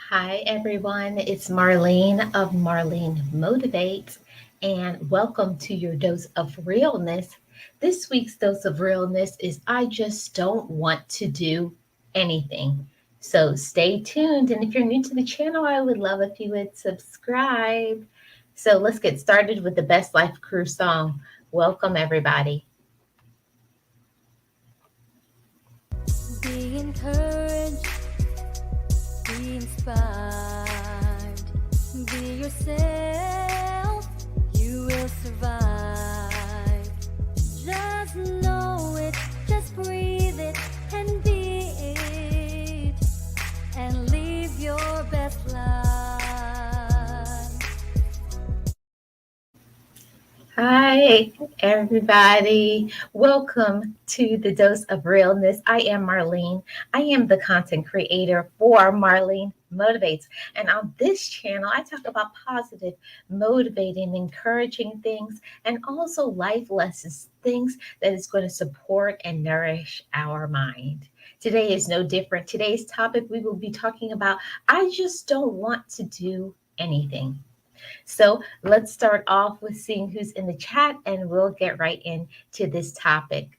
Hi, everyone. It's Marlene of Marlene Motivates, and welcome to your dose of realness. This week's dose of realness is I just don't want to do anything. So stay tuned. And if you're new to the channel, I would love if you would subscribe. So let's get started with the Best Life Crew song. Welcome, everybody. Be encouraged, be inspired, be yourself, you will survive. Just know it, just breathe it, and be it, and live your best life. Hi, everybody. Welcome to the Dose of Realness. I am Marlene. I am the content creator for Marlene Motivates. And on this channel, I talk about positive, motivating, encouraging things, and also life lessons, things that is going to support and nourish our mind. Today is no different. Today's topic, we will be talking about I just don't want to do anything. So let's start off with seeing who's in the chat and we'll get right into this topic.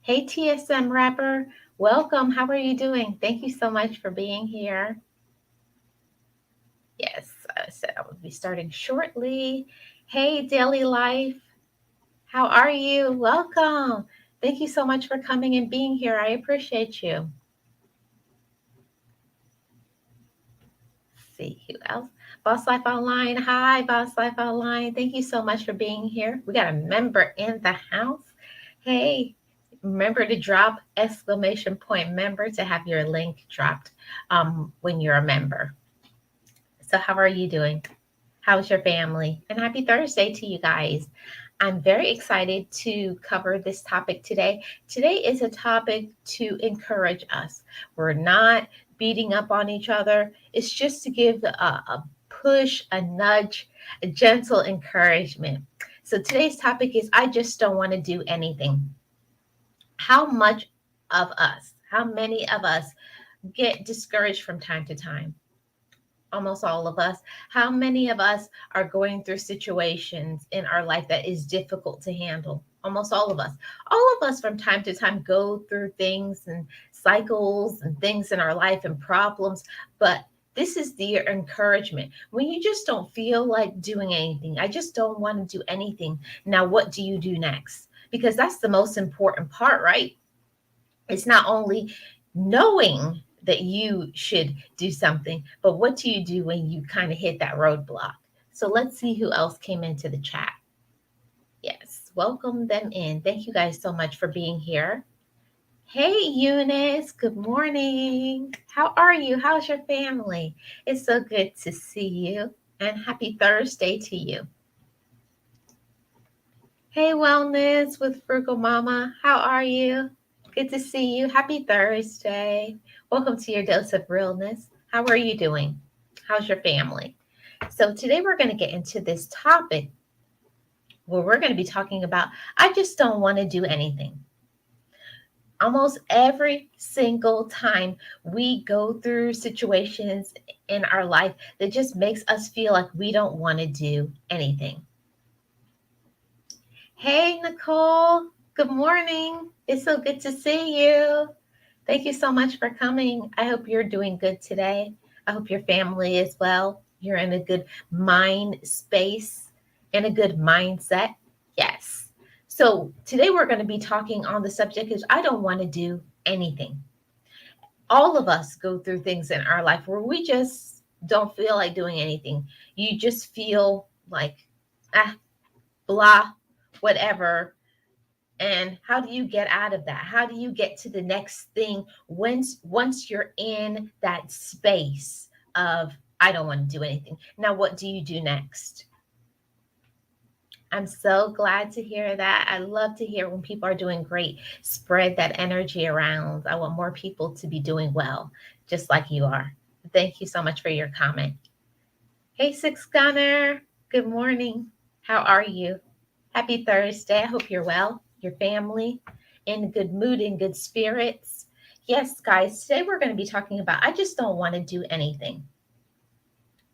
Hey, TSM Rapper, welcome. How are you doing? Thank you so much for being here. Yes, I said I would be starting shortly. Hey, Daily Life, how are you? Welcome. Thank you so much for coming and being here. I appreciate you. Let's see who else. Boss Life Online. Hi, Boss Life Online. Thank you so much for being here. We got a member in the house. Hey, remember to drop exclamation point member to have your link dropped when you're a member. So, how are you doing? How's your family? And happy Thursday to you guys. I'm very excited to cover this topic today. Today is a topic to encourage us. We're not beating up on each other, it's just to give a push, a nudge, a gentle encouragement. So today's topic is I just don't want to do anything. How much of us, how many of us get discouraged from time to time? Almost all of us. How many of us are going through situations in our life that is difficult to handle? Almost all of us. All of us from time to time go through things and cycles and things in our life and problems. But this is the encouragement. When you just don't feel like doing anything, I just don't want to do anything. Now, what do you do next? Because that's the most important part, right? It's not only knowing that you should do something, but what do you do when you kind of hit that roadblock? So let's see who else came into the chat. Yes, welcome them in. Thank you guys so much for being here. Hey, Eunice, good morning. How are you? How's your family? It's so good to see you, and happy Thursday to you. Hey, Wellness with Frugal Mama. How are you? Good to see you. Happy Thursday. Welcome to your dose of realness. How are you doing? How's your family? So, today we're going to get into this topic where we're going to be talking about I just don't want to do anything. Almost every single time we go through situations in our life that just makes us feel like we don't want to do anything. Hey, Nicole. Good morning. It's so good to see you. Thank you so much for coming. I hope you're doing good today. I hope your family is well. You're in a good mind space and a good mindset. Yes. So today we're going to be talking on the subject is I don't want to do anything. All of us go through things in our life where we just don't feel like doing anything. You just feel like, blah, whatever. And how do you get out of that? How do you get to the next thing once you're in that space of I don't want to do anything? Now, what do you do next? I'm so glad to hear that. I love to hear when people are doing great. Spread that energy around. I want more people to be doing well, just like you are. Thank you so much for your comment. Hey, Six Gunner. Good morning. How are you? Happy Thursday. I hope you're well, your family, in good mood, in good spirits. Yes, guys, today we're going to be talking about I just don't want to do anything.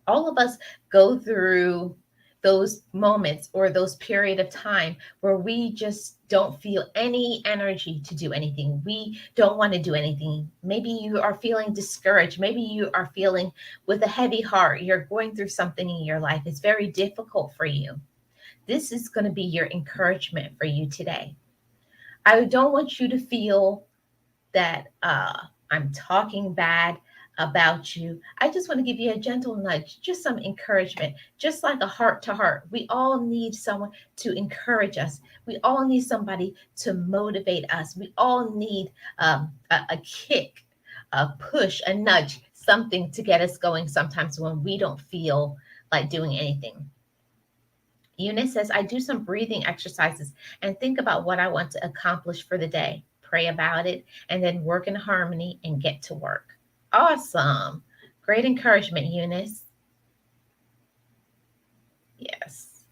All of us go through those moments or those period of time where we just don't feel any energy to do anything. We don't want to do anything. Maybe you are feeling discouraged. Maybe you are feeling with a heavy heart. You're going through something in your life. It's very difficult for you. This is going to be your encouragement for you today. I don't want you to feel that I'm talking bad about you. I just want to give you a gentle nudge, just some encouragement, just like a heart to heart. We all need someone to encourage us. We all need somebody to motivate us. We all need a kick, a push, a nudge, something to get us going sometimes when we don't feel like doing anything. Eunice says, I do some breathing exercises and think about what I want to accomplish for the day, pray about it, and then work in harmony and get to work. Awesome. Great encouragement, Eunice. Yes.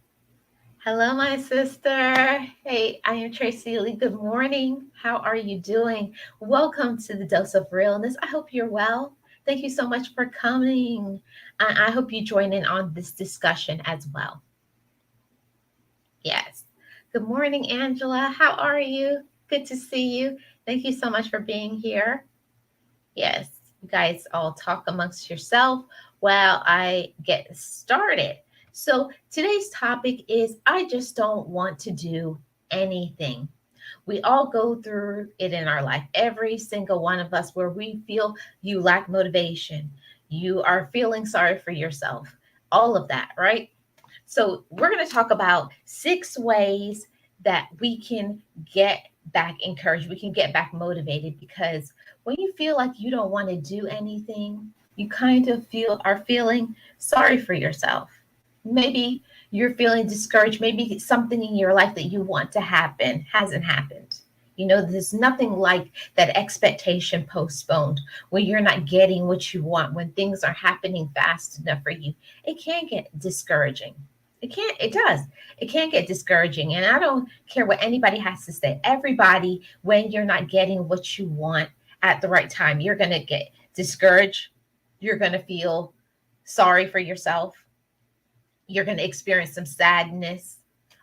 Hello, my sister. Hey, I am Tracy Lee. Good morning. How are you doing? Welcome to the Dose of Realness. I hope you're well. Thank you so much for coming. I hope you join in on this discussion as well. Yes. Good morning, Angela. How are you? Good to see you. Thank you so much for being here. Yes, you guys all talk amongst yourself while I get started. So, today's topic is I just don't want to do anything. We all go through it in our life, every single one of us, where we feel you lack motivation, you are feeling sorry for yourself, all of that, right? So, we're going to talk about 6 ways that we can get back encouraged, we can get back motivated, because when you feel like you don't want to do anything, you kind of are feeling sorry for yourself. Maybe you're feeling discouraged. Maybe something in your life that you want to happen hasn't happened. There's nothing like that expectation postponed when you're not getting what you want, when things are happening fast enough for you. It can get discouraging. It does. It can get discouraging. And I don't care what anybody has to say. Everybody, when you're not getting what you want at the right time, you're going to get discouraged. You're going to feel sorry for yourself. You're going to experience some sadness,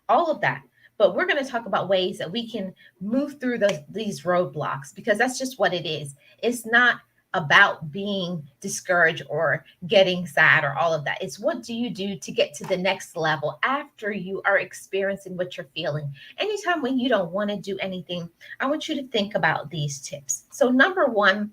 all of that. But we're going to talk about ways that we can move through these roadblocks, because that's just what it is. It's not about being discouraged or getting sad or all of that. It's what do you do to get to the next level after you are experiencing what you're feeling. Anytime when you don't want to do anything, I want you to think about these tips. So, number one,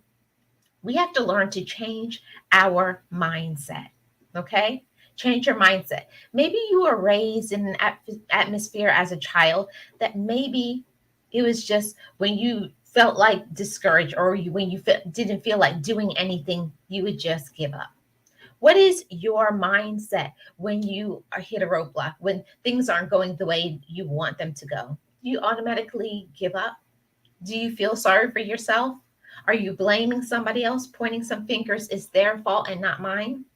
we have to learn to change our mindset. Okay? Change your mindset. Maybe you were raised in an atmosphere as a child that maybe it was just when you felt like discouraged, or when you didn't feel like doing anything, you would just give up. What is your mindset when you are hit a roadblock, when things aren't going the way you want them to go? Do you automatically give up? Do you feel sorry for yourself? Are you blaming somebody else, pointing some fingers? It's their fault and not mine?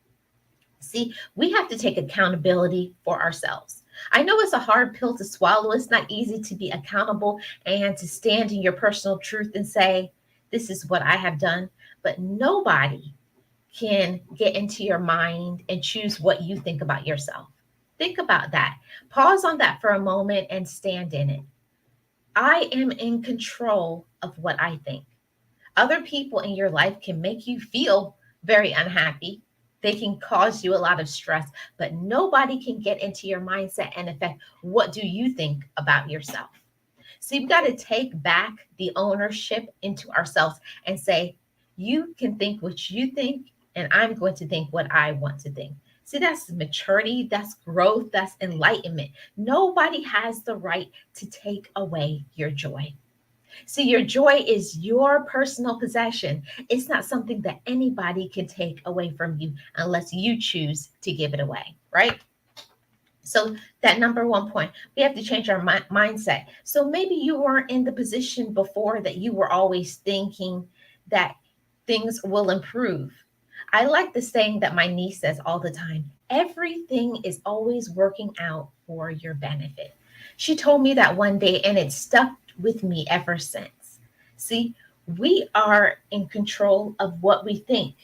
See, we have to take accountability for ourselves. I know it's a hard pill to swallow. It's not easy to be accountable and to stand in your personal truth and say, this is what I have done. But nobody can get into your mind and choose what you think about yourself. Think about that. Pause on that for a moment and stand in it. I am in control of what I think. Other people in your life can make you feel very unhappy. They can cause you a lot of stress, but nobody can get into your mindset and affect what do you think about yourself. So you've got to take back the ownership into ourselves and say, you can think what you think, and I'm going to think what I want to think. See, that's maturity, that's growth, that's enlightenment. Nobody has the right to take away your joy. See, your joy is your personal possession. It's not something that anybody can take away from you unless you choose to give it away, right? So that number one point, we have to change our mindset. So maybe you weren't in the position before that you were always thinking that things will improve. I like the saying that my niece says all the time, everything is always working out for your benefit. She told me that one day and it stuck with me ever since. See, We are in control of what we think.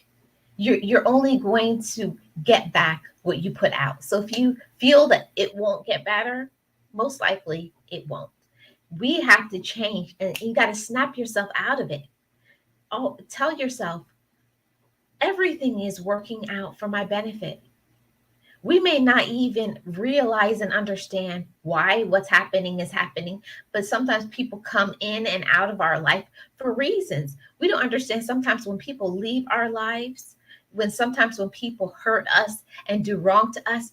You're only going to get back what you put out. So if you feel that it won't get better, most likely it won't. We have to change, and you got to snap yourself out of it. Oh, tell yourself everything is working out for my benefit. We may not even realize and understand why what's happening is happening, but sometimes people come in and out of our life for reasons we don't understand. Sometimes when people leave our lives, when people hurt us and do wrong to us,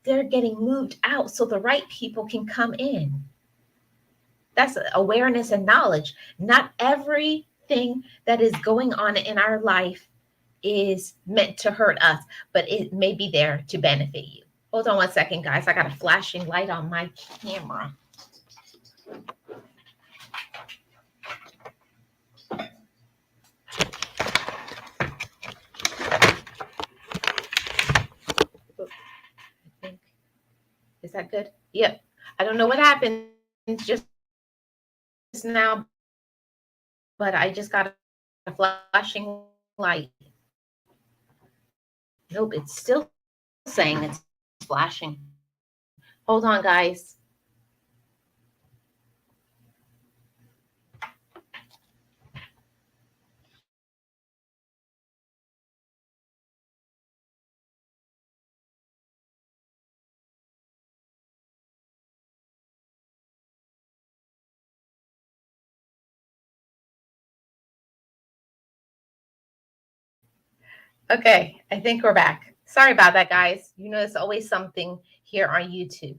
they're getting moved out so the right people can come in. That's awareness and knowledge. Not everything that is going on in our life is meant to hurt us, but it may be there to benefit you. Hold on one second, guys. I got a flashing light on my camera. I think, is that good? Yep. I don't know what happened just now, but I just got a flashing light. Nope, it's still saying it's flashing. Hold on, guys. Okay, I think we're back. Sorry about that, guys. You know, it's always something here on YouTube.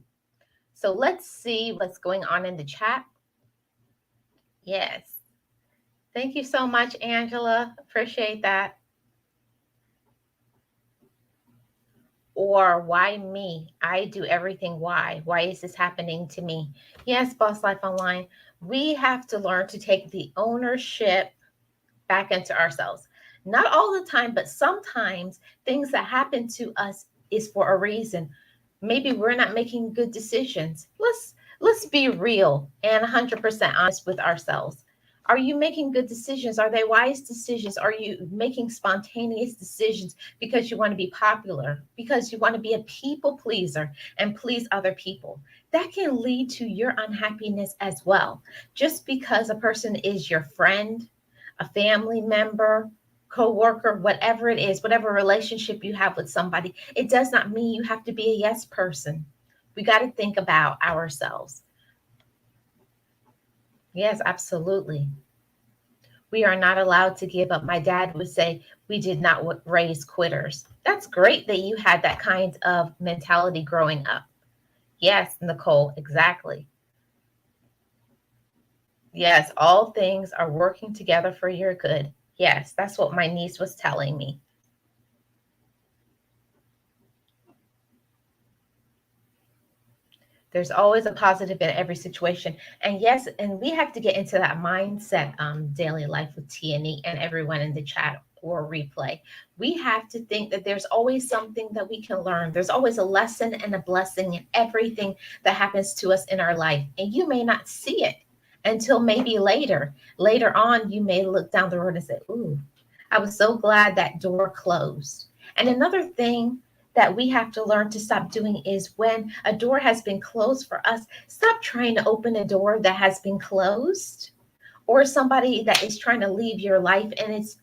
So let's see what's going on in the chat. Yes. Thank you so much, Angela. Appreciate that. Or why me? I do everything. Why? Why is this happening to me? Yes, Boss Life Online. We have to learn to take the ownership back into ourselves. Not all the time, but sometimes things that happen to us is for a reason. Maybe we're not making good decisions. Let's be real and 100% honest with ourselves. Are you making good decisions? Are they wise decisions? Are you making spontaneous decisions because you want to be popular, because you want to be a people pleaser and please other people? That can lead to your unhappiness as well. Just because a person is your friend, a family member, co-worker, whatever it is, whatever relationship you have with somebody, it does not mean you have to be a yes person. We got to think about ourselves. Yes, absolutely. We are not allowed to give up. My dad would say, we did not raise quitters. That's great that you had that kind of mentality growing up. Yes, Nicole, exactly. Yes, all things are working together for your good. Yes, that's what my niece was telling me. There's always a positive in every situation. And yes, and we have to get into that mindset, daily life with T and everyone in the chat or replay. We have to think that there's always something that we can learn. There's always a lesson and a blessing in everything that happens to us in our life. And you may not see it until maybe later. Later on, you may look down the road and say, ooh, I was so glad that door closed. And another thing that we have to learn to stop doing is when a door has been closed for us, stop trying to open a door that has been closed, or somebody that is trying to leave your life and it's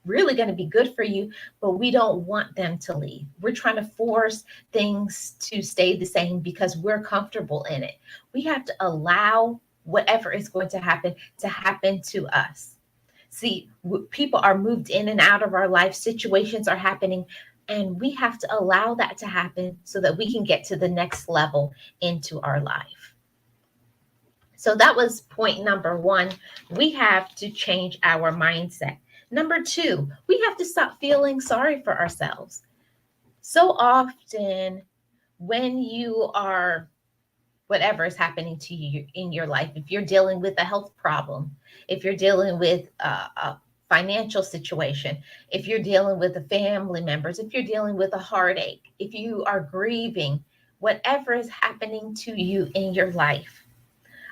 really going to be good for you, but we don't want them to leave. We're trying to force things to stay the same because we're comfortable in it. We have to allow whatever is going to happen to us. See, people are moved in and out of our life, situations are happening, and we have to allow that to happen so that we can get to the next level into our life. So that was point number one. We have to change our mindset. Number two, we have to stop feeling sorry for ourselves. So often, when you are whatever is happening to you in your life, if you're dealing with a health problem, if you're dealing with a financial situation, if you're dealing with the family members, if you're dealing with a heartache, if you are grieving, whatever is happening to you in your life,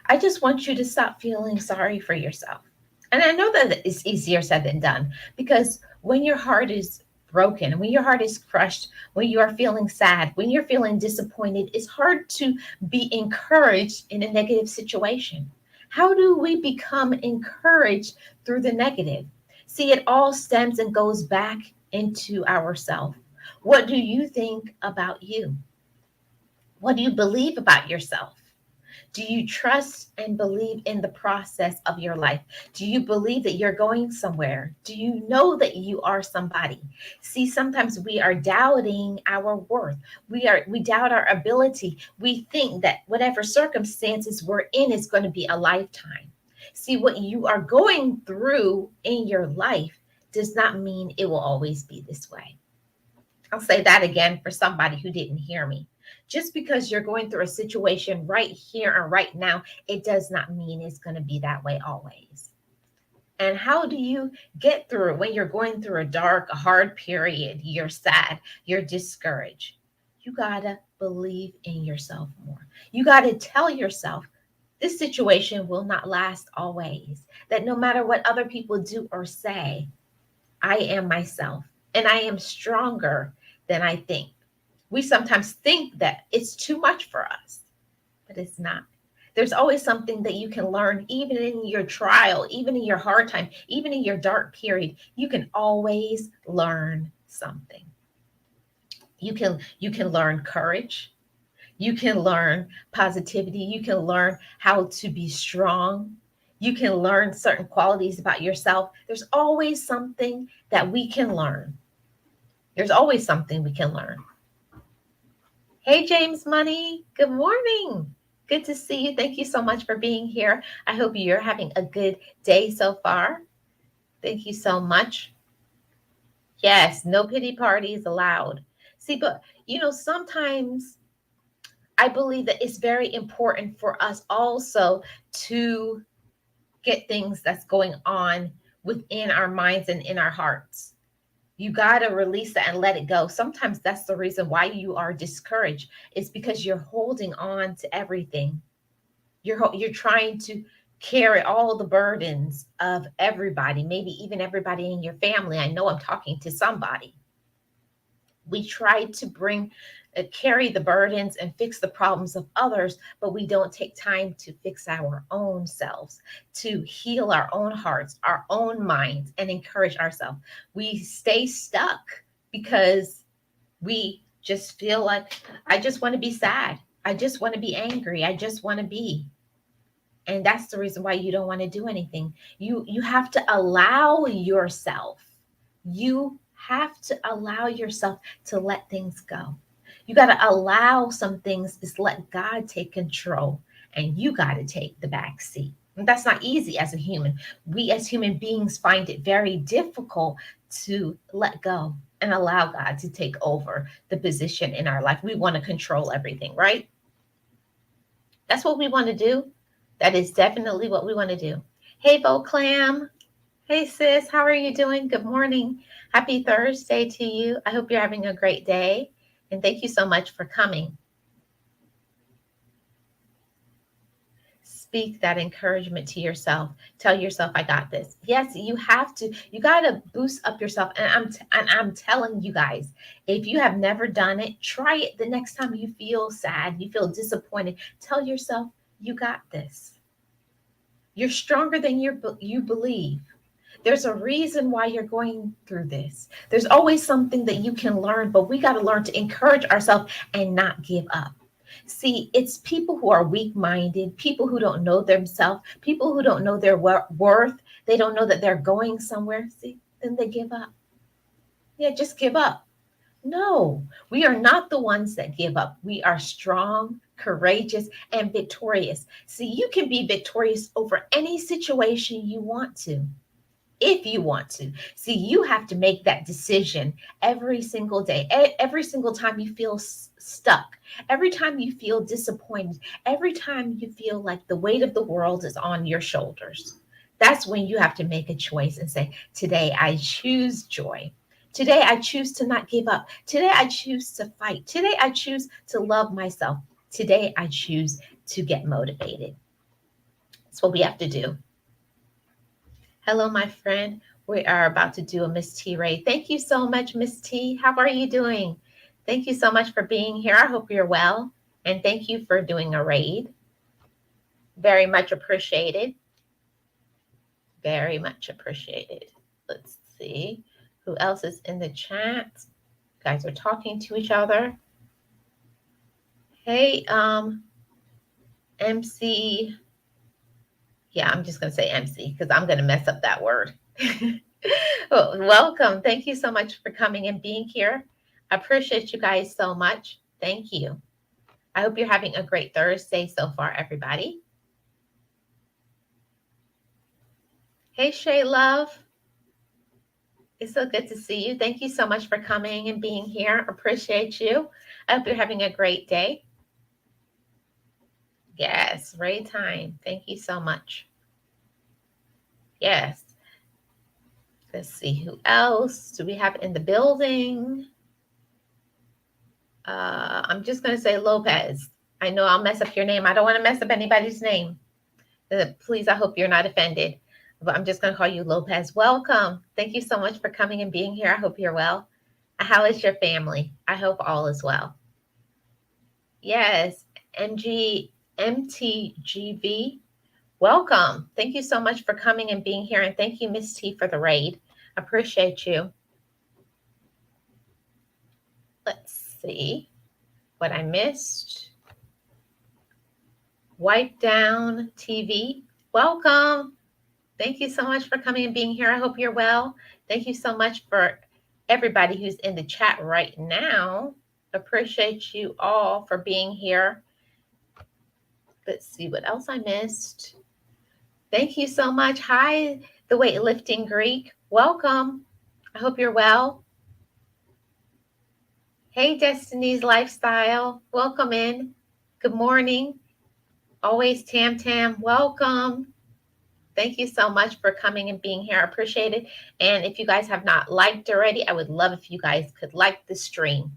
I just want you to stop feeling sorry for yourself. And I know that it's easier said than done, because when your heart is broken, when your heart is crushed, when you are feeling sad, when you're feeling disappointed, it's hard to be encouraged in a negative situation. How do we become encouraged through the negative? See, it all stems and goes back into ourself. What do you think about you? What do you believe about yourself? Do you trust and believe in the process of your life? Do you believe that you're going somewhere? Do you know that you are somebody? See, sometimes we are doubting our worth. We doubt our ability. We think that whatever circumstances we're in is going to be a lifetime. See, what you are going through in your life does not mean it will always be this way. I'll say that again for somebody who didn't hear me. Just because you're going through a situation right here and right now, it does not mean it's going to be that way always. And how do you get through it when you're going through a dark, a hard period? You're sad, you're discouraged. You got to believe in yourself more. You got to tell yourself this situation will not last always, that no matter what other people do or say, I am myself and I am stronger than I think. We sometimes think that it's too much for us, but it's not. There's always something that you can learn, even in your trial, even in your hard time, even in your dark period. You can always learn something. You can learn courage. You can learn positivity. You can learn how to be strong. You can learn certain qualities about yourself. There's always something that we can learn. There's always something we can learn. Hey, James Money. Good morning. Good to see you. Thank you so much for being here. I hope you're having a good day so far. Thank you so much. Yes, no pity parties allowed. See, but sometimes I believe that it's very important for us also to get things that's going on within our minds and in our hearts. You got to release that and let it go. Sometimes that's the reason why you are discouraged. It's because you're holding on to everything. You're trying to carry all the burdens of everybody, maybe even everybody in your family. I know I'm talking to somebody. We try to carry the burdens and fix the problems of others, but we don't take time to fix our own selves, to heal our own hearts, our own minds, and encourage ourselves. We stay stuck because we just feel like, I just want to be sad. I just want to be angry. I just want to be. And that's the reason why you don't want to do anything. You have to allow yourself. You have to allow yourself to let things go. You got to allow some things, is let God take control, and you got to take the back seat. And that's not easy as a human. We as human beings find it very difficult to let go and allow God to take over the position in our life. We want to control everything, right? That's what we want to do. That is definitely what we want to do. Hey, Bo Clam. Hey, sis. How are you doing? Good morning. Happy Thursday to you. I hope you're having a great day. And thank you so much for coming. Speak that encouragement to yourself. Tell yourself, I got this. Yes, you have to. You got to boost up yourself. And I'm telling you guys, if you have never done it, try it the next time you feel sad, you feel disappointed. Tell yourself, you got this. You're stronger than you believe. There's a reason why you're going through this. There's always something that you can learn, but we got to learn to encourage ourselves and not give up. See, it's people who are weak minded, people who don't know themselves, people who don't know their worth. They don't know that they're going somewhere. See, then they give up. Yeah, just give up. No, we are not the ones that give up. We are strong, courageous, and victorious. See, you can be victorious over any situation you want to, if you want to. See, you have to make that decision every single day, every single time you feel stuck, every time you feel disappointed, every time you feel like the weight of the world is on your shoulders. That's when you have to make a choice and say, today I choose joy. Today I choose to not give up. Today I choose to fight. Today I choose to love myself. Today I choose to get motivated. That's what we have to do. Hello, my friend. We are about to do a Miss T raid. Thank you so much, Miss T. How are you doing? Thank you so much for being here. I hope you're well. And thank you for doing a raid. Very much appreciated. Very much appreciated. Let's see who else is in the chat. You guys are talking to each other. Hey, MC. Yeah, I'm just going to say MC because I'm going to mess up that word. Well, welcome. Thank you so much for coming and being here. I appreciate you guys so much. Thank you. I hope you're having a great Thursday so far, everybody. Hey, Shay Love. It's so good to see you. Thank you so much for coming and being here. Appreciate you. I hope you're having a great day. Yes, raid time. Thank you so much. Yes. Let's see who else do we have in the building. I'm just going to say Lopez. I know I'll mess up your name. I don't want to mess up anybody's name. Please, I hope you're not offended. But I'm just going to call you Lopez. Welcome. Thank you so much for coming and being here. I hope you're well. How is your family? I hope all is well. Yes, MTGV. Welcome. Thank you so much for coming and being here. And thank you, Miss T, for the raid. Appreciate you. Let's see what I missed. Wipe Down TV. Welcome. Thank you so much for coming and being here. I hope you're well. Thank you so much for everybody who's in the chat right now. Appreciate you all for being here. Let's see what else I missed. Thank you so much. Hi, the Weightlifting Greek. Welcome. I hope you're well. Hey, Destiny's Lifestyle. Welcome in. Good morning. Always Tam Tam. Welcome. Thank you so much for coming and being here. I appreciate it. And if you guys have not liked already, I would love if you guys could like the stream.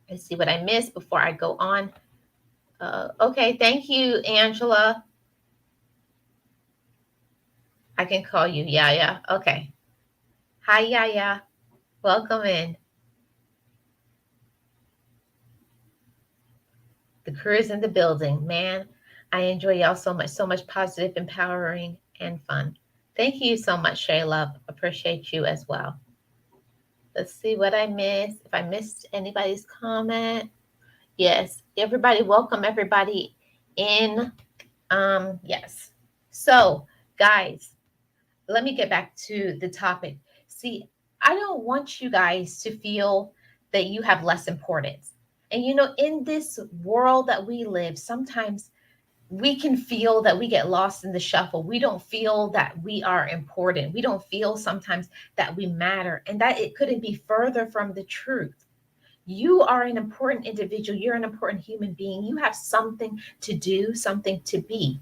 Let's see what I missed before I go on. Okay, thank you, Angela. I can call you Yaya. Okay. Hi, Yaya. Welcome in. The crew is in the building. Man, I enjoy y'all so much positive, empowering, and fun. Thank you so much, Shay Love. Appreciate you as well. Let's see what I missed. If I missed anybody's comment. Yes, everybody, welcome everybody in. Yes. So, guys, let me get back to the topic. See, I don't want you guys to feel that you have less importance. And in this world that we live, sometimes we can feel that we get lost in the shuffle. We don't feel that we are important. We don't feel sometimes that we matter, and that it couldn't be further from the truth. You are an important individual. You're an important human being. You have something to do, something to be.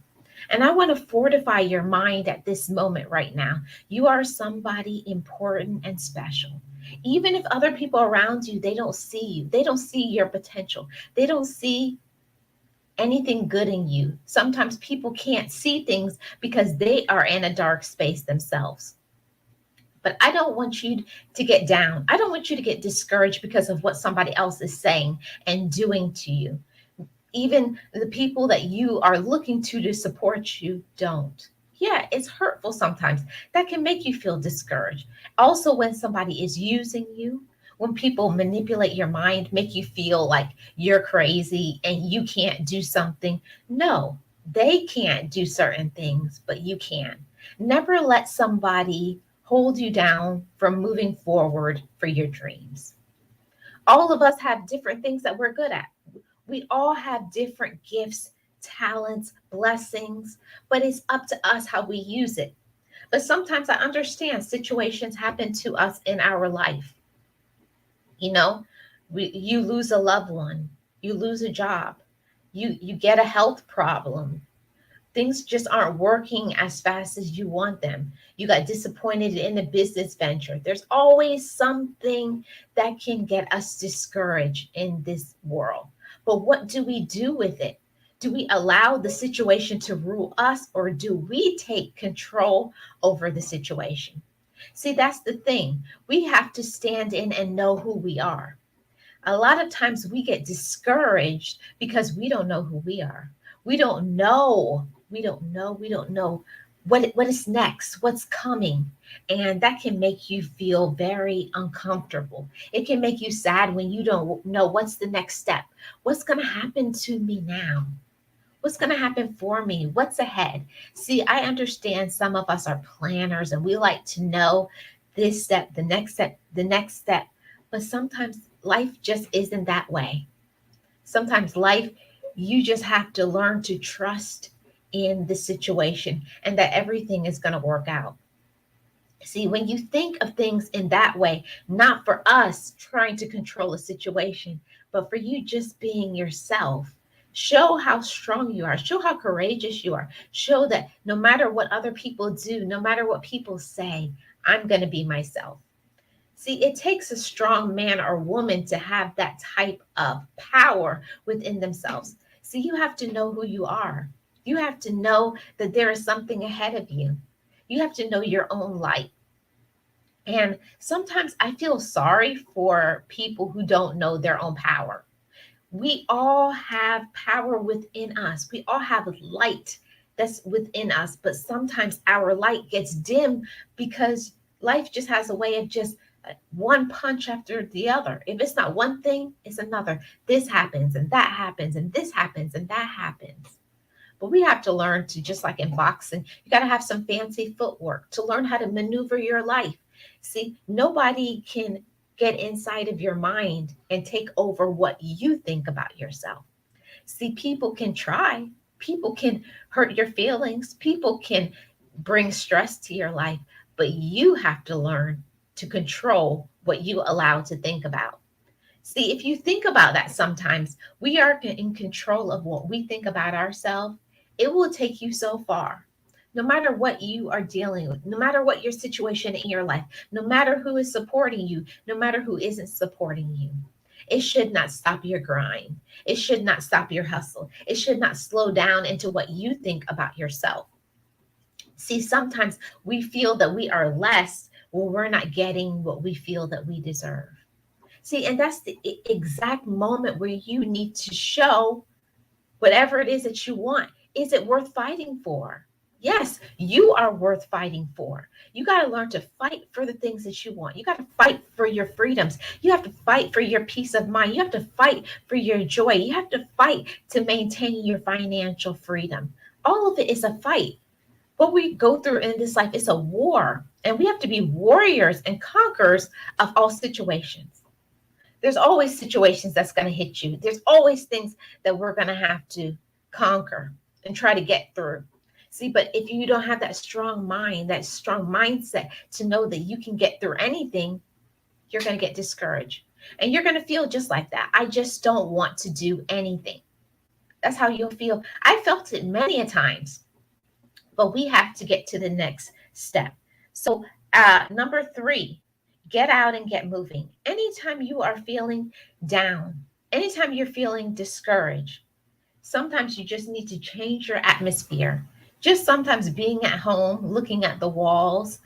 And I want to fortify your mind at this moment right now. You are somebody important and special. Even if other people around you, they don't see you. They don't see your potential. They don't see anything good in you. Sometimes people can't see things because they are in a dark space themselves. But I don't want you to get down. I don't want you to get discouraged because of what somebody else is saying and doing to you. Even the people that you are looking to support you don't. Yeah, it's hurtful sometimes. That can make you feel discouraged. Also, when somebody is using you, when people manipulate your mind, make you feel like you're crazy and you can't do something. No, they can't do certain things, but you can. Never let somebody hold you down from moving forward for your dreams. All of us have different things that we're good at. We all have different gifts, talents, blessings, but it's up to us how we use it. But sometimes I understand situations happen to us in our life. You lose a loved one, you lose a job, you get a health problem. Things just aren't working as fast as you want them. You got disappointed in a business venture. There's always something that can get us discouraged in this world. But what do we do with it? Do we allow the situation to rule us, or do we take control over the situation? See, that's the thing. We have to stand in and know who we are. A lot of times we get discouraged because we don't know who we are. We don't know. We don't know what is next, what's coming. And that can make you feel very uncomfortable. It can make you sad when you don't know what's the next step. What's going to happen to me now? What's going to happen for me? What's ahead? See, I understand some of us are planners and we like to know this step, the next step, the next step. But sometimes life just isn't that way. Sometimes life, you just have to learn to trust in the situation and that everything is going to work out. See, when you think of things in that way, not for us trying to control a situation, but for you just being yourself, show how strong you are, show how courageous you are, show that no matter what other people do, no matter what people say, I'm going to be myself. See, it takes a strong man or woman to have that type of power within themselves. See, you have to know who you are. You have to know that there is something ahead of you. You have to know your own light. And sometimes I feel sorry for people who don't know their own power. We all have power within us. We all have light that's within us, but sometimes our light gets dim because life just has a way of just one punch after the other. If it's not one thing, it's another. This happens and that happens and this happens and that happens. But we have to learn to, just like in boxing, you got to have some fancy footwork to learn how to maneuver your life. See, nobody can get inside of your mind and take over what you think about yourself. See, people can try, people can hurt your feelings, people can bring stress to your life, but you have to learn to control what you allow to think about. See, if you think about that, sometimes we are in control of what we think about ourselves. It will take you so far. No matter what you are dealing with, no matter what your situation in your life, no matter who is supporting you, no matter who isn't supporting you, it should not stop your grind. It should not stop your hustle. It should not slow down into what you think about yourself. See, sometimes we feel that we are less when we're not getting what we feel that we deserve. See, and that's the exact moment where you need to show whatever it is that you want. Is it worth fighting for? Yes, you are worth fighting for. You got to learn to fight for the things that you want. You got to fight for your freedoms. You have to fight for your peace of mind. You have to fight for your joy. You have to fight to maintain your financial freedom. All of it is a fight. What we go through in this life is a war, and we have to be warriors and conquerors of all situations. There's always situations that's going to hit you. There's always things that we're going to have to conquer and try to get through. See, but if you don't have that strong mind, that strong mindset to know that you can get through anything, you're going to get discouraged. And you're going to feel just like that. I just don't want to do anything. That's how you'll feel. I felt it many a times, but we have to get to the next step. So, number 3, get out and get moving. Anytime you are feeling down, anytime you're feeling discouraged, sometimes you just need to change your atmosphere. Just sometimes being at home, looking at the walls,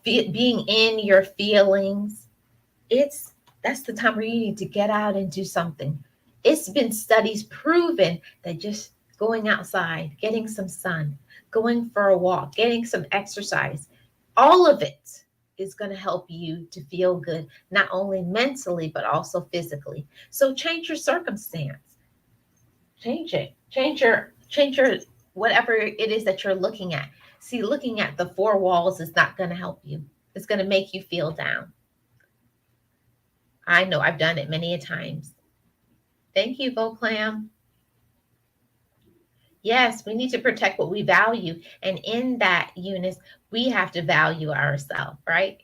being in your feelings, that's the time where you need to get out and do something. It's been studies proven that just going outside, getting some sun, going for a walk, getting some exercise, all of it is going to help you to feel good, not only mentally, but also physically. So change your circumstance. Change it. Change your whatever it is that you're looking at. See, looking at the 4 walls is not going to help you. It's going to make you feel down. I know I've done it many a times. Thank you, Voclam. Yes, we need to protect what we value. And in that, Eunice, we have to value ourselves, right?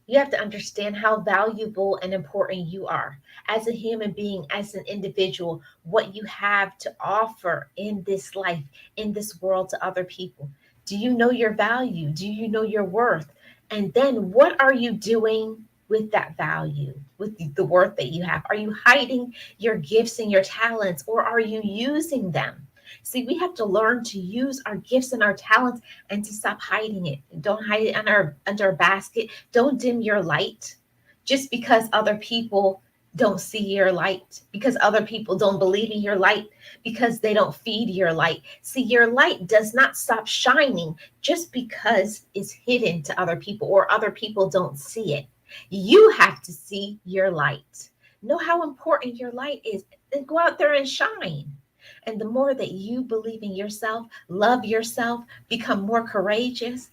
You have to understand how valuable and important you are as a human being, as an individual, what you have to offer in this life, in this world to other people. Do you know your value? Do you know your worth? And then what are you doing with that value, with the worth that you have? Are you hiding your gifts and your talents, or are you using them? See, we have to learn to use our gifts and our talents and to stop hiding it. Don't hide it under a basket. Don't dim your light just because other people don't see your light, because other people don't believe in your light, because they don't feed your light. See, your light does not stop shining just because it's hidden to other people or other people don't see it. You have to see your light. Know how important your light is and go out there and shine. And the more that you believe in yourself, love yourself, become more courageous,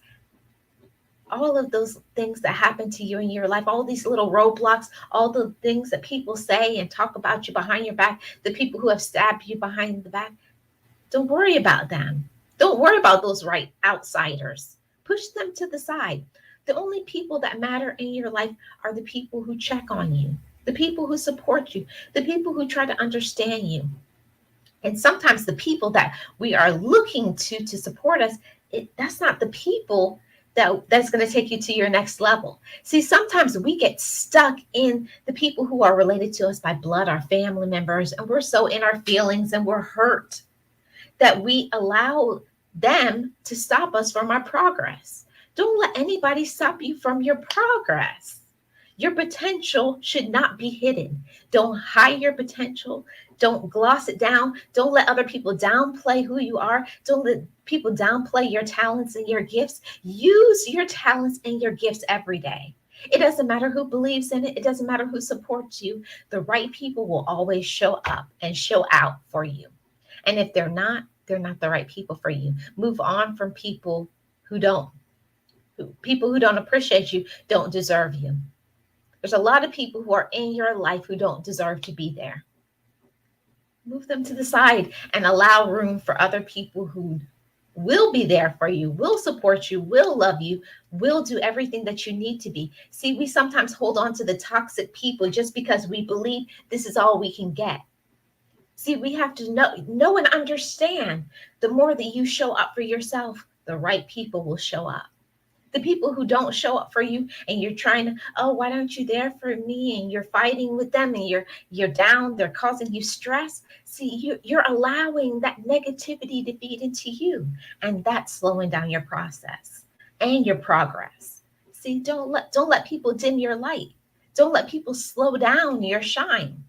all of those things that happen to you in your life, all these little roadblocks, all the things that people say and talk about you behind your back, the people who have stabbed you behind the back, don't worry about them. Don't worry about those right outsiders. Push them to the side. The only people that matter in your life are the people who check on you, the people who support you, the people who try to understand you. And sometimes the people that we are looking to support us, that's not the people that's going to take you to your next level. See, sometimes we get stuck in the people who are related to us by blood, our family members, and we're so in our feelings and we're hurt that we allow them to stop us from our progress. Don't let anybody stop you from your progress. Your potential should not be hidden. Don't hide your potential. Don't gloss it down. Don't let other people downplay who you are. Don't let people downplay your talents and your gifts. Use your talents and your gifts every day. It doesn't matter who believes in it. It doesn't matter who supports you. The right people will always show up and show out for you. And if they're not the right people for you. Move on from people who don't. People who don't appreciate you don't deserve you. There's a lot of people who are in your life who don't deserve to be there. Move them to the side and allow room for other people who will be there for you, will support you, will love you, will do everything that you need to be. See, we sometimes hold on to the toxic people just because we believe this is all we can get. See, we have to know and understand the more that you show up for yourself, the right people will show up. The people who don't show up for you and you're trying to, oh, why aren't you there for me? And you're fighting with them and you're down, they're causing you stress. See, you're allowing that negativity to feed into you. And that's slowing down your process and your progress. See, don't let people dim your light. Don't let people slow down your shine.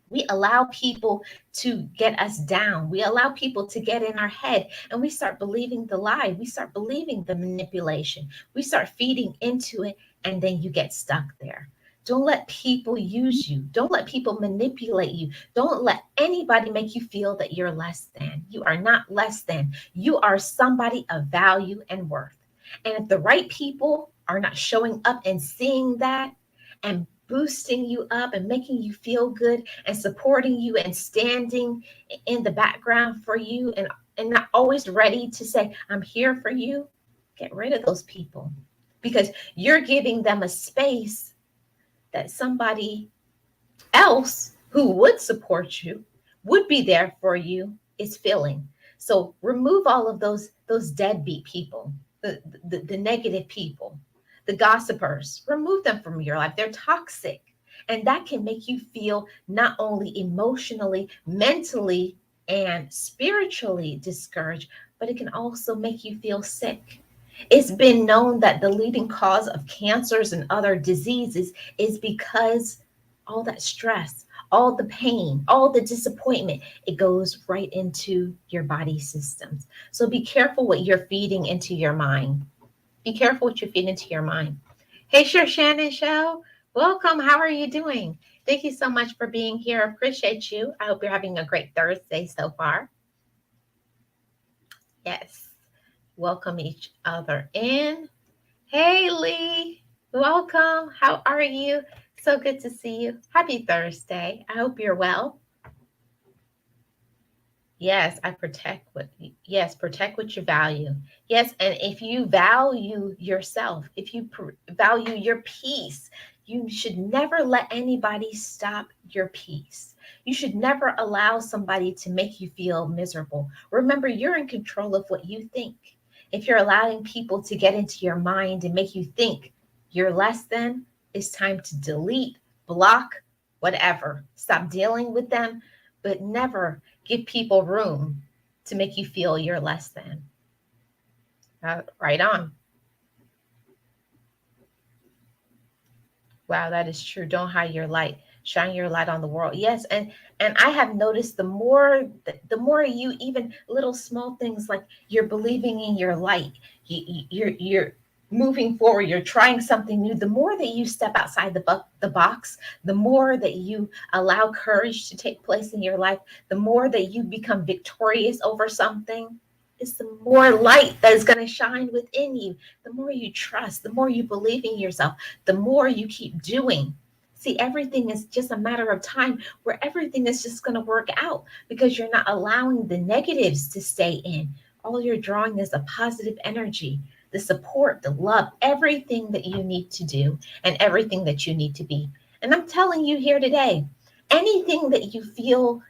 We allow people to get us down. We allow people to get in our head and we start believing the lie. We start believing the manipulation. We start feeding into it and then you get stuck there. Don't let people use you. Don't let people manipulate you. Don't let anybody make you feel that you're less than. You are not less than. You are somebody of value and worth. And if the right people are not showing up and seeing that and boosting you up and making you feel good and supporting you and standing in the background for you and not always ready to say, I'm here for you, get rid of those people because you're giving them a space that somebody else who would support you, would be there for you, is filling. So remove all of those deadbeat people, the negative people, the gossipers, remove them from your life. They're toxic. And that can make you feel not only emotionally, mentally, and spiritually discouraged, but it can also make you feel sick. It's been known that the leading cause of cancers and other diseases is because all that stress, all the pain, all the disappointment, it goes right into your body systems. So be careful what you're feeding into your mind. Be careful what you feed into your mind. Hey, Sure Shannon Show. Welcome. How are you doing? Thank you so much for being here. Appreciate you. I hope you're having a great Thursday so far. Yes. Welcome each other in. Hey, Lee. Welcome. How are you? So good to see you. Happy Thursday. I hope you're well. Yes, protect what you value. Yes, and if you value yourself, if you value your peace, you should never let anybody stop your peace. You should never allow somebody to make you feel miserable. Remember, you're in control of what you think. If you're allowing people to get into your mind and make you think you're less than, it's time to delete, block, whatever. Stop dealing with them, but never give people room to make you feel you're less than. Right on. Wow, that is true. Don't hide your light. Shine your light on the world. Yes, and I have noticed the more you, even little small things like you're believing in your light, you're moving forward. You're trying something new. The more that you step outside the box, the more that you allow courage to take place in your life, the more that you become victorious over something. It's the more light that is going to shine within you. The more you trust, the more you believe in yourself, the more you keep doing. See, everything is just a matter of time where everything is just going to work out because you're not allowing the negatives to stay in. All you're drawing is a positive energy, the support, the love, everything that you need to do and everything that you need to be. And I'm telling you here today, anything that you feel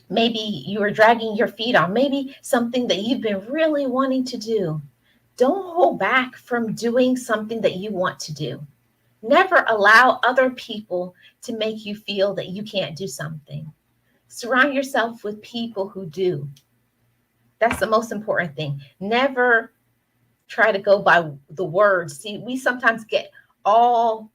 maybe you are dragging your feet on, maybe something that you've been really wanting to do, don't hold back from doing something that you want to do. Never allow other people to make you feel that you can't do something. Surround yourself with people who do. That's the most important thing. Never try to go by the words. See, we sometimes get all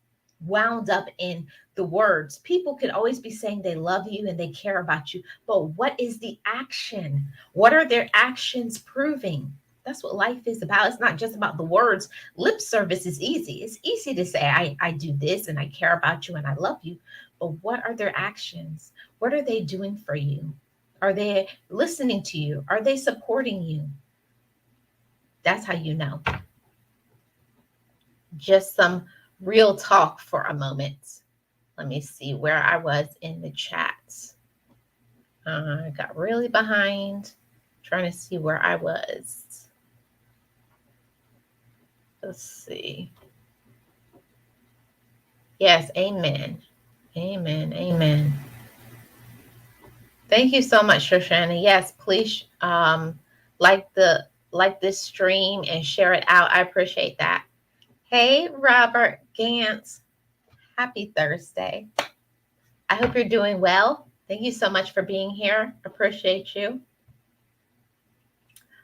wound up in the words. People can always be saying they love you and they care about you, but what is the action? What are their actions proving? That's what life is about. It's not just about the words. Lip service is easy. It's easy to say, I do this and I care about you and I love you. But what are their actions? What are they doing for you? Are they listening to you? Are they supporting you? That's how you know. Just some real talk for a moment. Let me see where I was in the chats. I got really behind trying to see where I was. Let's see. Yes, amen. Amen. Amen. Thank you so much, Shoshana. Yes, please like this stream and share it out. I appreciate that. Hey, Robert Gantz. Happy Thursday. I hope you're doing well. Thank you so much for being here. Appreciate you.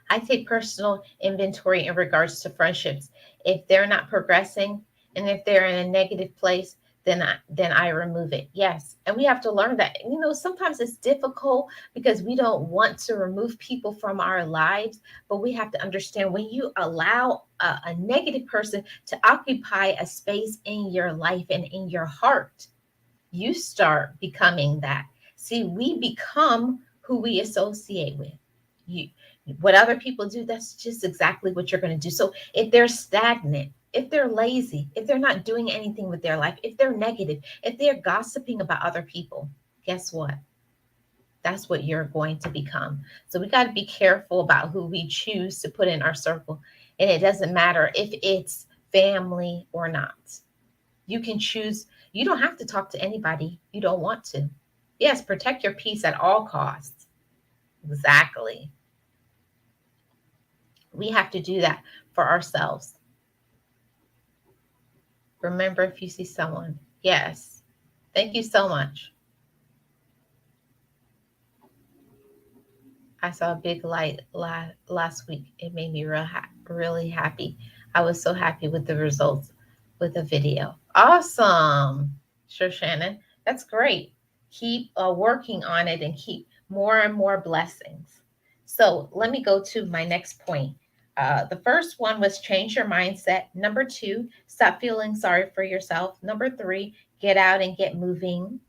I take personal inventory in regards to friendships. If they're not progressing and if they're in a negative place, then I remove it. Yes. And we have to learn that. Sometimes it's difficult because we don't want to remove people from our lives, but we have to understand when you allow a negative person to occupy a space in your life and in your heart, you start becoming that. See, we become who we associate with. You, what other people do, that's just exactly what you're going to do. So if they're stagnant, if they're lazy, if they're not doing anything with their life, if they're negative, if they're gossiping about other people, guess what? That's what you're going to become. So we got to be careful about who we choose to put in our circle. And it doesn't matter if it's family or not. You can choose. You don't have to talk to anybody you don't want to. Yes, protect your peace at all costs. Exactly. We have to do that for ourselves. Remember, if you see someone. Yes. Thank you so much. I saw a big light last week. It made me really happy. I was so happy with the results with the video. Awesome. Sure, Shannon. That's great. Keep working on it and keep more and more blessings. So let me go to my next point. The first one was change your mindset. Number 2, stop feeling sorry for yourself. Number 3, get out and get moving.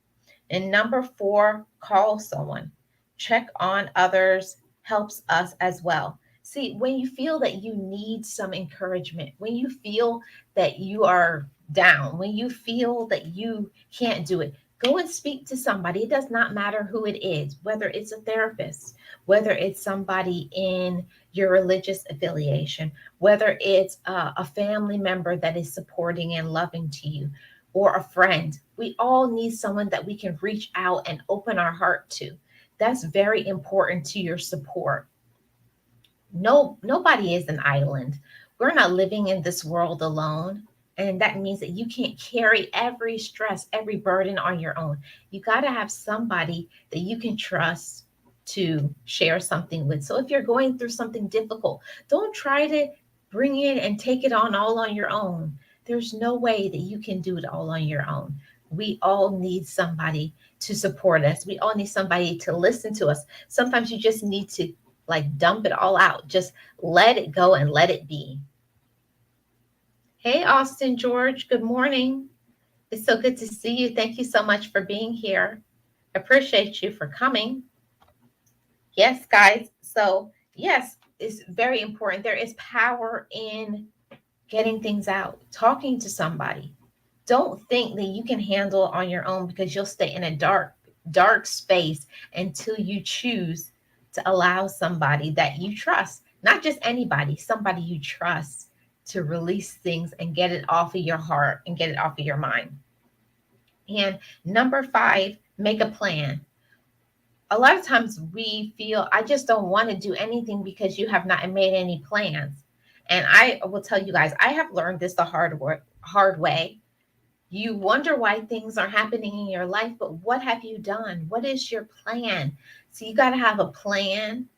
And number 4, call someone. Check on others helps us as well. See, when you feel that you need some encouragement, when you feel that you are down, when you feel that you can't do it, go and speak to somebody. It does not matter who it is, whether it's a therapist, whether it's somebody in your religious affiliation, whether it's a family member that is supporting and loving to you, or a friend. We all need someone that we can reach out and open our heart to. That's very important to your support. No, nobody is an island. We're not living in this world alone. And that means that you can't carry every stress, every burden on your own. You got to have somebody that you can trust, to share something with. So if you're going through something difficult, don't try to bring it and take it on all on your own. There's no way that you can do it all on your own. We all need somebody to support us. We all need somebody to listen to us. Sometimes you just need to like dump it all out. Just let it go and let it be. Hey, Austin George, good morning. It's so good to see you. Thank you so much for being here. Appreciate you for coming. Yes, guys. So, yes, it's very important. There is power in getting things out, talking to somebody. Don't think that you can handle it on your own, because you'll stay in a dark space until you choose to allow somebody that you trust, not just anybody, somebody you trust, to release things and get it off of your heart and get it off of your mind. And number 5, make a plan. A lot of times we feel, I just don't want to do anything because you have not made any plans. And I will tell you guys, I have learned this the hard way. You wonder why things are happening in your life, but what have you done? What is your plan? So you got to have a plan,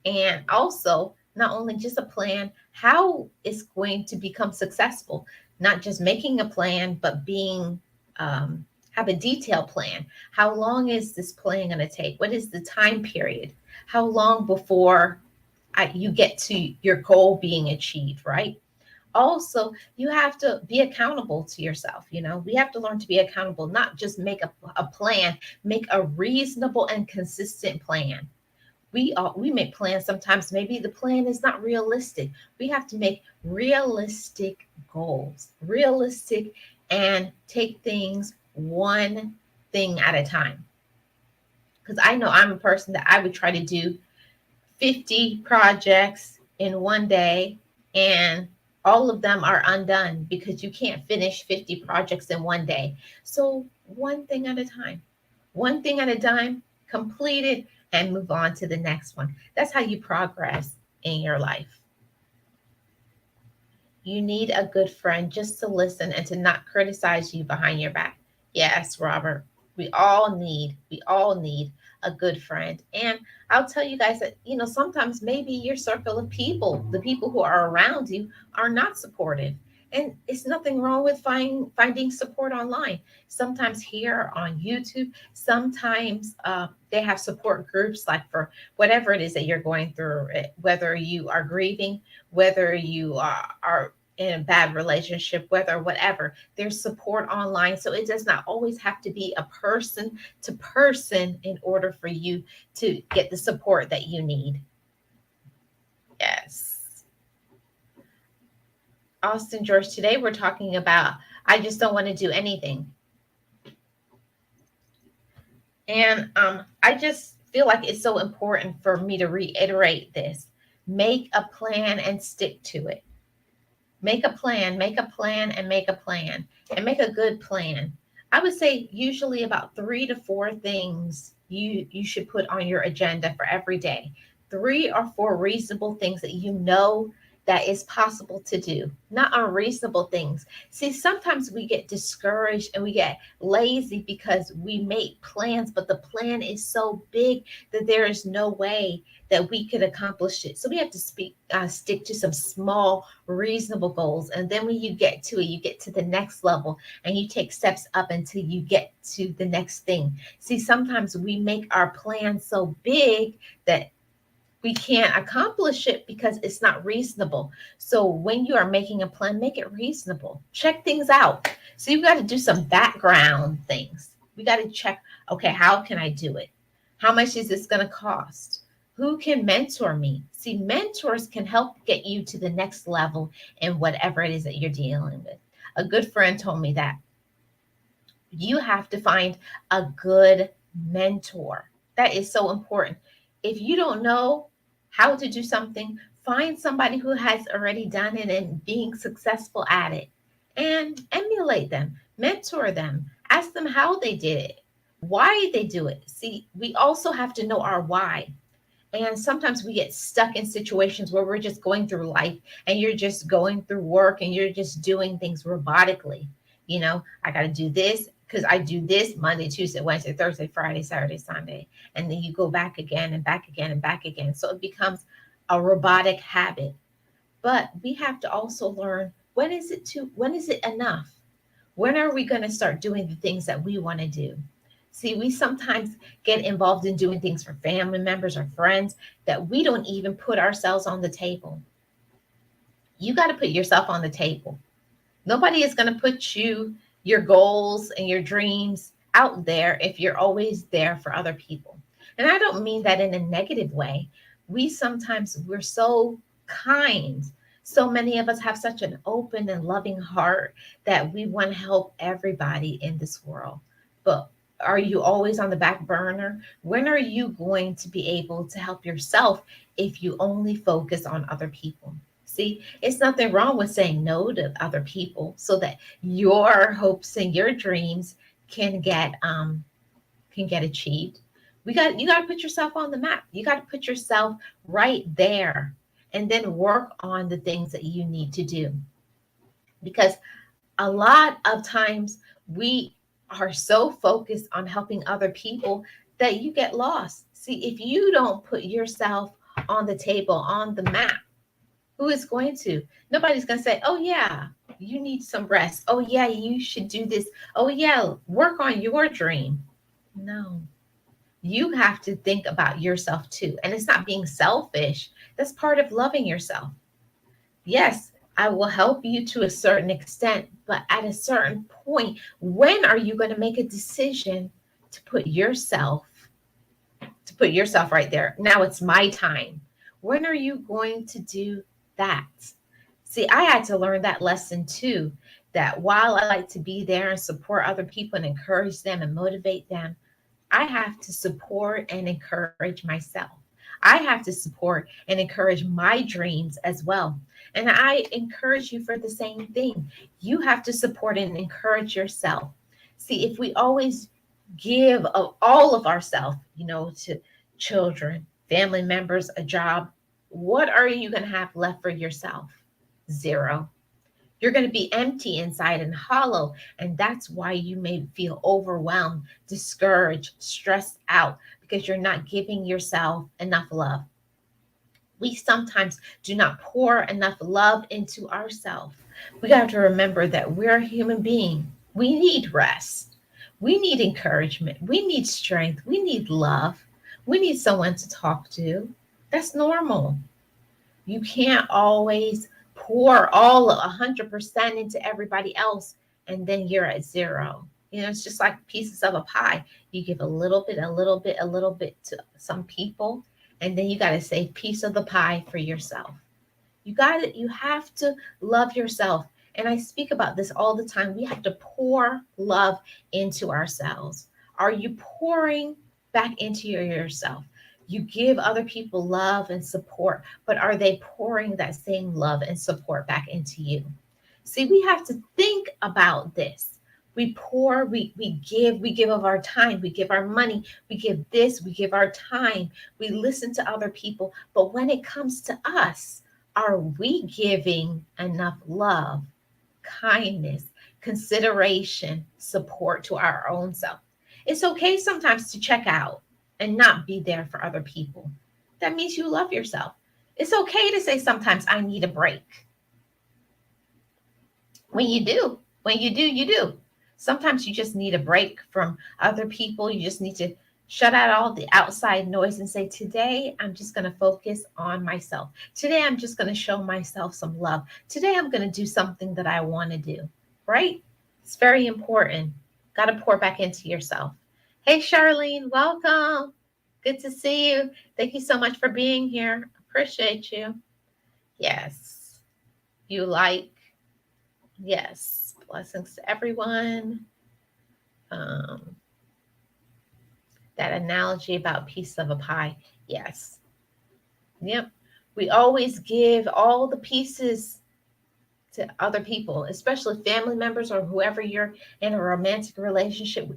and also not only just a plan, how it's going to become successful. Not just making a plan, but being have a detailed plan. How long is this plan going to take? What is the time period? How long before you get to your goal being achieved, right? Also, you have to be accountable to yourself. We have to learn to be accountable, not just make a plan, make a reasonable and consistent plan. We make plans sometimes, maybe the plan is not realistic. We have to make realistic goals, realistic, and take things one thing at a time. Because I know I'm a person that I would try to do 50 projects in one day, and all of them are undone because you can't finish 50 projects in one day. So one thing at a time, one thing at a time, complete it and move on to the next one. That's how you progress in your life. You need a good friend just to listen and to not criticize you behind your back. Yes, Robert, we all need a good friend. And I'll tell you guys that, sometimes maybe your circle of people, the people who are around you, are not supportive. And it's nothing wrong with finding support online. Sometimes here on YouTube, sometimes they have support groups, like for whatever it is that you're going through, whether you are grieving, whether you are in a bad relationship, whether whatever, there's support online. So it does not always have to be a person to person in order for you to get the support that you need. Yes. Austin George, today we're talking about, I just don't want to do anything. And I just feel like it's so important for me to reiterate this. Make a plan and stick to it. Make a plan, make a plan, and make a plan, and make a good plan. I would say usually about 3 to 4 things you should put on your agenda for every day. 3 or 4 reasonable things that you know that is possible to do, not unreasonable things. See, sometimes we get discouraged and we get lazy because we make plans, but the plan is so big that there is no way that we could accomplish it. So we have to stick to some small, reasonable goals. And then when you get to it, you get to the next level and you take steps up until you get to the next thing. See, sometimes we make our plan so big that we can't accomplish it because it's not reasonable. So when you are making a plan, make it reasonable. Check things out. So you've got to do some background things. We got to check, okay, how can I do it? How much is this going to cost? Who can mentor me? See, mentors can help get you to the next level in whatever it is that you're dealing with. A good friend told me that you have to find a good mentor. That is so important. If you don't know how to do something, find somebody who has already done it and being successful at it, and emulate them, mentor them, ask them how they did it, why they do it. See, we also have to know our why. And sometimes we get stuck in situations where we're just going through life and you're just going through work and you're just doing things robotically. I got to do this. because I do this Monday, Tuesday, Wednesday, Thursday, Friday, Saturday, Sunday. And then you go back again and back again and back again. So it becomes a robotic habit. But we have to also learn, when is it enough? When are we going to start doing the things that we want to do? See, we sometimes get involved in doing things for family members or friends that we don't even put ourselves on the table. You got to put yourself on the table. Nobody is going to put your goals and your dreams out there if you're always there for other people. And I don't mean that in a negative way. We're so kind. So many of us have such an open and loving heart that we want to help everybody in this world. But are you always on the back burner? When are you going to be able to help yourself if you only focus on other people? See, it's nothing wrong with saying no to other people so that your hopes and your dreams can get achieved. You got to put yourself on the map. You got to put yourself right there and then work on the things that you need to do. Because a lot of times we are so focused on helping other people that you get lost. See, if you don't put yourself on the table, on the map, who is going to? Nobody's going to say, oh, yeah, you need some rest. Oh, yeah, you should do this. Oh, yeah, work on your dream. No, you have to think about yourself too. And it's not being selfish. That's part of loving yourself. Yes, I will help you to a certain extent, but at a certain point, when are you going to make a decision to put yourself right there? Now it's my time. When are you going to do that? See, I had to learn that lesson too, that while I like to be there and support other people and encourage them and motivate them, I have to support and encourage myself. I have to support and encourage my dreams as well. And I encourage you for the same thing. You have to support and encourage yourself. See, if we always give of all of ourselves, to children, family members, a job, what are you going to have left for yourself? Zero. You're going to be empty inside and hollow. And that's why you may feel overwhelmed, discouraged, stressed out, because you're not giving yourself enough love. We sometimes do not pour enough love into ourselves. We got to remember that we're a human being. We need rest. We need encouragement. We need strength. We need love. We need someone to talk to. That's normal. You can't always pour all 100% into everybody else and then you're at zero. It's just like pieces of a pie. You give a little bit, a little bit, a little bit to some people, and then you got to save piece of the pie for yourself. You have to love yourself. And I speak about this all the time. We have to pour love into ourselves. Are you pouring back into yourself? You give other people love and support, but are they pouring that same love and support back into you? See, we have to think about this. We pour, we give of our time, we give our money, we give this, we give our time, we listen to other people. But when it comes to us, are we giving enough love, kindness, consideration, support to our own self? It's okay sometimes to check out and not be there for other people. That means you love yourself. It's okay to say sometimes I need a break. When you do, you do. Sometimes you just need a break from other people. You just need to shut out all the outside noise and say, today, I'm just going to focus on myself. Today, I'm just going to show myself some love. Today, I'm going to do something that I want to do, right? It's very important. Got to pour back into yourself. Hey, Charlene, welcome. Good to see you. Thank you so much for being here. Appreciate you. Yes. Yes. Blessings to everyone. That analogy about piece of a pie. Yes. Yep. We always give all the pieces to other people, especially family members or whoever you're in a romantic relationship.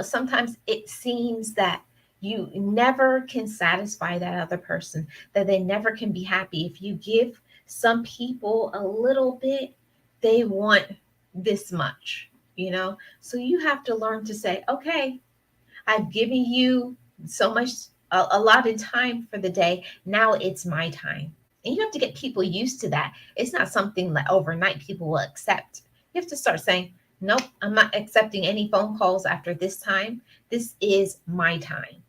Sometimes it seems that you never can satisfy that other person, that they never can be happy. If you give some people a little bit, they want this much. you know? So you have to learn to say, okay, I've given you so much, a lot of time for the day. Now it's my time. And you have to get people used to that. It's not something that overnight people will accept. You have to start saying, nope, I'm not accepting any phone calls after this time. This is my time.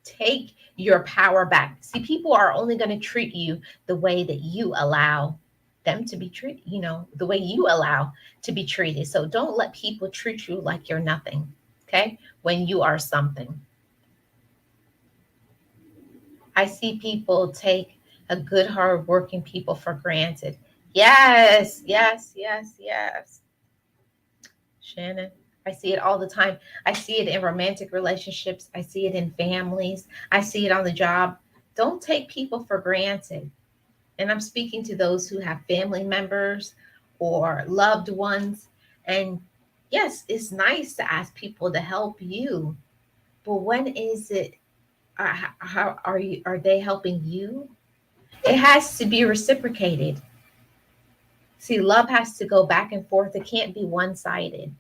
Take your power back. See, people are only going to treat you the way that you allow them to be treated, the way you allow to be treated. So don't let people treat you like you're nothing, okay? When you are something. I see people take a good, hard-working people for granted. Yes, yes, yes, yes. Shannon, I see it all the time. I see it in romantic relationships. I see it in families. I see it on the job. Don't take people for granted. And I'm speaking to those who have family members or loved ones. And yes, it's nice to ask people to help you. But when is it? How are you? Are they helping you? It has to be reciprocated. See, love has to go back and forth. It can't be one sided.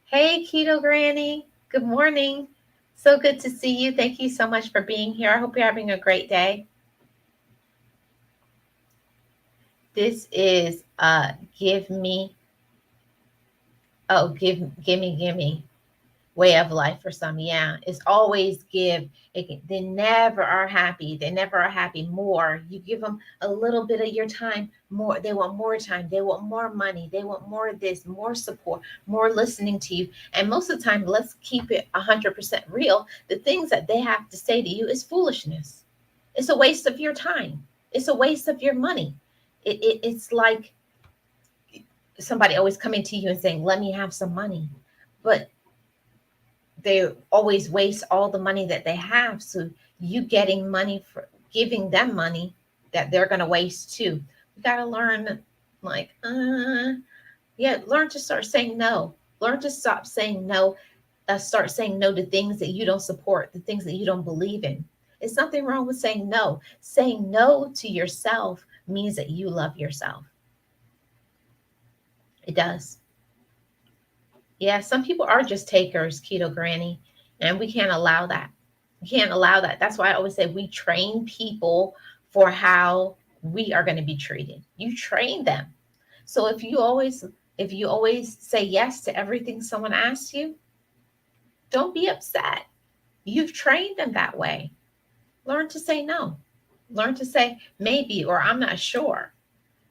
Hey, Keto Granny. Good morning. So good to see you. Thank you so much for being here. I hope you're having a great day. This is give me, oh, gimme way of life for some. Yeah, it's always give. They never are happy. They never are happy. More. You give them a little bit of your time, more. They want more time. They want more money. They want more of this, more support, more listening to you. And most of the time, let's keep it 100% real. The things that they have to say to you is foolishness. It's a waste of your time. It's a waste of your money. It's like somebody always coming to you and saying, let me have some money. But they always waste all the money that they have. So you getting money for giving them money that they're going to waste too. You got to learn, like, learn to start saying no. Learn to stop saying no. Start saying no to things that you don't support, the things that you don't believe in. It's nothing wrong with saying no. Saying no to yourself means that you love yourself. It does. Yeah, some people are just takers, Keto Granny, and we can't allow that. We can't allow that. That's why I always say we train people for how we are going to be treated. You train them. So if you always say yes to everything someone asks you, don't be upset. You've trained them that way. Learn to say no. Learn to say maybe or I'm not sure.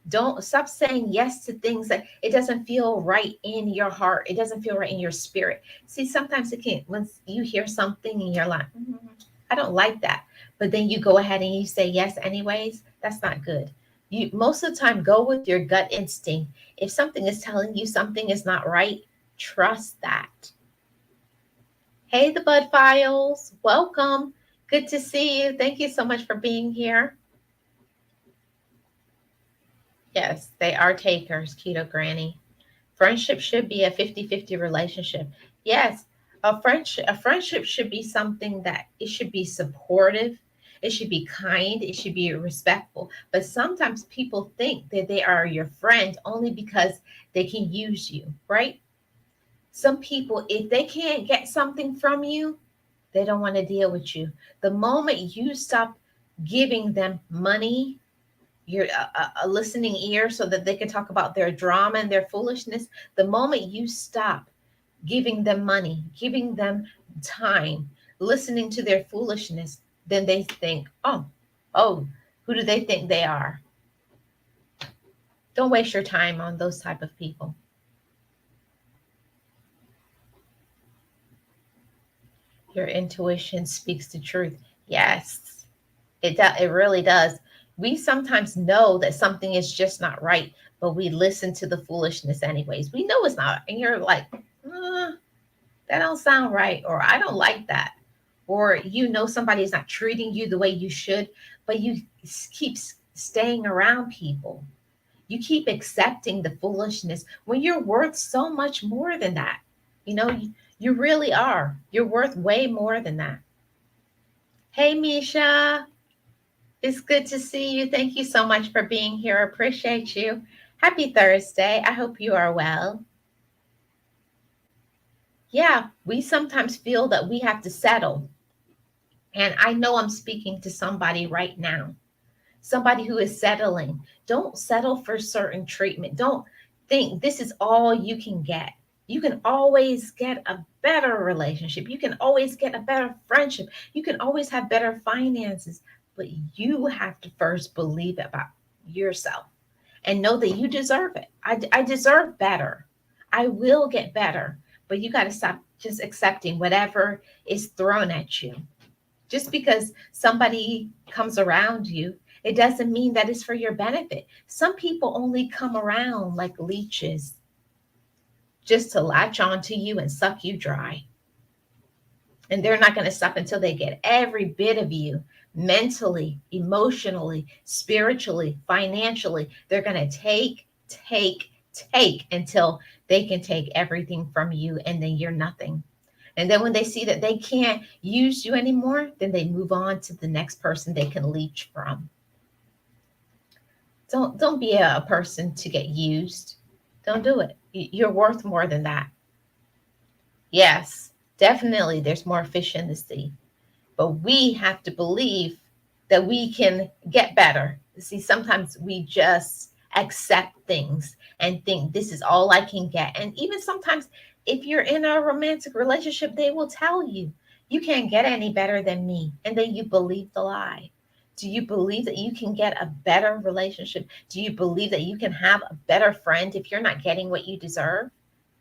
Don't stop saying yes to things that it doesn't feel right in your heart. It doesn't feel right in your spirit. See, sometimes it can, when you hear something and you're like, I don't like that. But then you go ahead and you say yes anyways. That's not good. You most of the time go with your gut instinct. If something is telling you something is not right, trust that. Hey, the Bud Files, welcome. Good to see you. Thank you so much for being here. Yes, they are takers, Keto Granny. Friendship should be a 50-50 relationship. Yes, a friendship should be something that it should be supportive, it should be kind, it should be respectful. But sometimes people think that they are your friend only because they can use you, right? Some people, if they can't get something from you, they don't want to deal with you. The moment you stop giving them money, your a listening ear so that they can talk about their drama and their foolishness, the moment you stop giving them money, giving them time, listening to their foolishness, then they think, oh, who do they think they are? Don't waste your time on those type of people. Your intuition speaks the truth. Yes, it really does. We sometimes know that something is just not right, but we listen to the foolishness anyways. We know it's not, and you're like, that don't sound right, or I don't like that, or somebody's not treating you the way you should, but you keep staying around people. You keep accepting the foolishness when you're worth so much more than that. You really are. You're worth way more than that. Hey, Misha. It's good to see you. Thank you so much for being here. I appreciate you. Happy Thursday. I hope you are well. Yeah, we sometimes feel that we have to settle. And I know I'm speaking to somebody right now, somebody who is settling. Don't settle for certain treatment. Don't think this is all you can get. You can always get a better relationship. You can always get a better friendship. You can always have better finances. But you have to first believe about yourself and know that you deserve it. I deserve better. I will get better. But you got to stop just accepting whatever is thrown at you. Just because somebody comes around you, it doesn't mean that it's for your benefit. Some people only come around like leeches just to latch on to you and suck you dry. And they're not going to stop until they get every bit of you mentally, emotionally, spiritually, financially. They're going to take until they can take everything from you and then you're nothing. And then when they see that they can't use you anymore, then they move on to the next person they can leech from. Don't be a person to get used. Don't do it. You're worth more than that. Yes, definitely there's more fish in the sea, but we have to believe that we can get better. See, sometimes we just accept things and think this is all I can get. And even sometimes, if you're in a romantic relationship, they will tell you, you can't get any better than me. And then you believe the lie. Do you believe that you can get a better relationship? Do you believe that you can have a better friend if you're not getting what you deserve?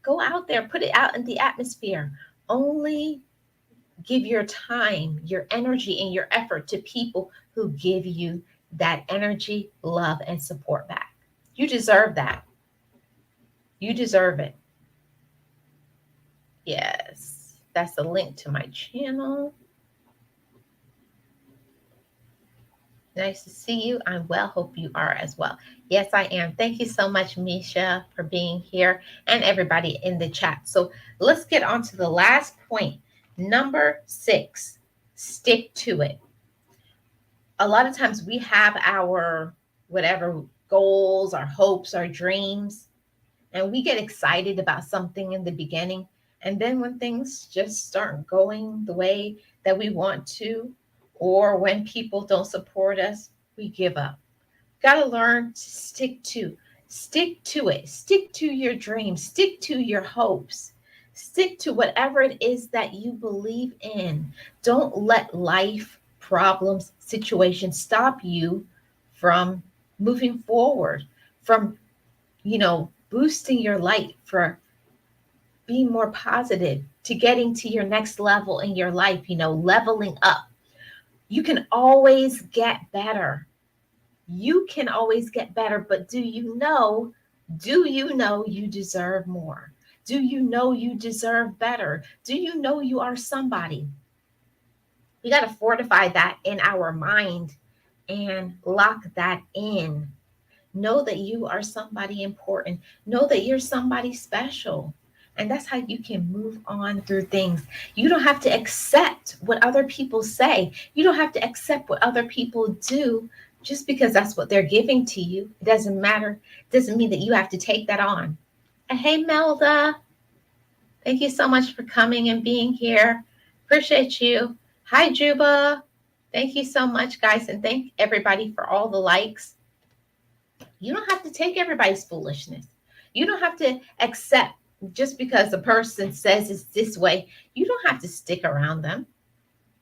Go out there, put it out in the atmosphere. Only give your time, your energy, and your effort to people who give you that energy, love, and support back. You deserve that. You deserve it. Yes, that's the link to my channel. Nice to see you. I'm well. Hope you are as well. Yes, I am. Thank you so much, Misha, for being here and everybody in the chat. So let's get on to the last point. Number 6, stick to it. A lot of times we have our whatever goals, our hopes, our dreams, and we get excited about something in the beginning. And then when things just start going the way that we want to, or when people don't support us, we give up. Got to learn to stick to it. Stick to your dreams, stick to your hopes. Stick to whatever it is that you believe in. Don't let life, problems, situations stop you from moving forward, from, boosting your light, for being more positive, to getting to your next level in your life, leveling up. You can always get better. You can always get better, but do you know you deserve more? Do you know you deserve better? Do you know you are somebody? We got to fortify that in our mind and lock that in. Know that you are somebody important. Know that you're somebody special. And that's how you can move on through things. You don't have to accept what other people say. You don't have to accept what other people do just because that's what they're giving to you. It doesn't matter. It doesn't mean that you have to take that on. And hey, Melda, thank you so much for coming and being here. Appreciate you. Hi, Juba. Thank you so much, guys. And thank everybody for all the likes. You don't have to take everybody's foolishness. You don't have to accept just because a person says it's this way. You don't have to stick around them.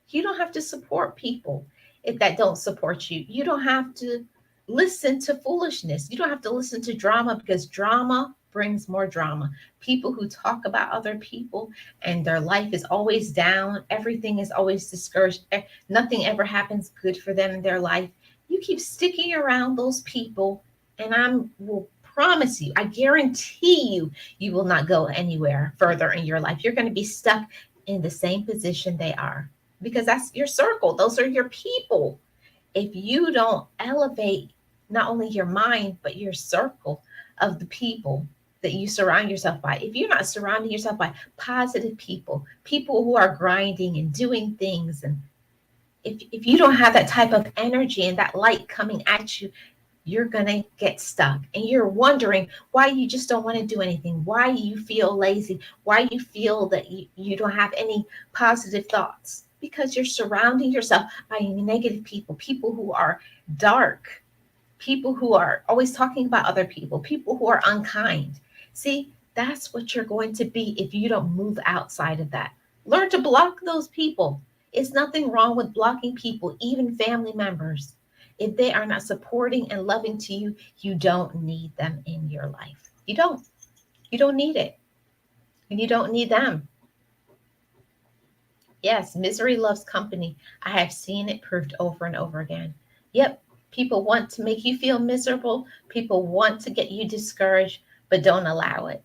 You don't have to support people if that don't support you. You don't have to listen to foolishness. You don't have to listen to drama, because drama brings more drama. People who talk about other people and their life is always down, everything is always discouraged, nothing ever happens good for them in their life. You keep sticking around those people, and I will promise you, I guarantee you, you will not go anywhere further in your life. You're going to be stuck in the same position they are, because that's your circle. Those are your people. If you don't elevate not only your mind, but your circle of the people that you surround yourself by, if you're not surrounding yourself by positive people, people who are grinding and doing things, and if you don't have that type of energy and that light coming at you, you're going to get stuck and you're wondering why you just don't want to do anything, why you feel lazy, why you feel that you don't have any positive thoughts, because you're surrounding yourself by negative people, people who are dark, people who are always talking about other people, people who are unkind. See, that's what you're going to be if you don't move outside of that. Learn to block those people. It's nothing wrong with blocking people, even family members. If they are not supporting and loving to you, you don't need them in your life. You don't. You don't need it. And you don't need them. Yes, misery loves company. I have seen it proved over and over again. Yep, people want to make you feel miserable. People want to get you discouraged, but don't allow it.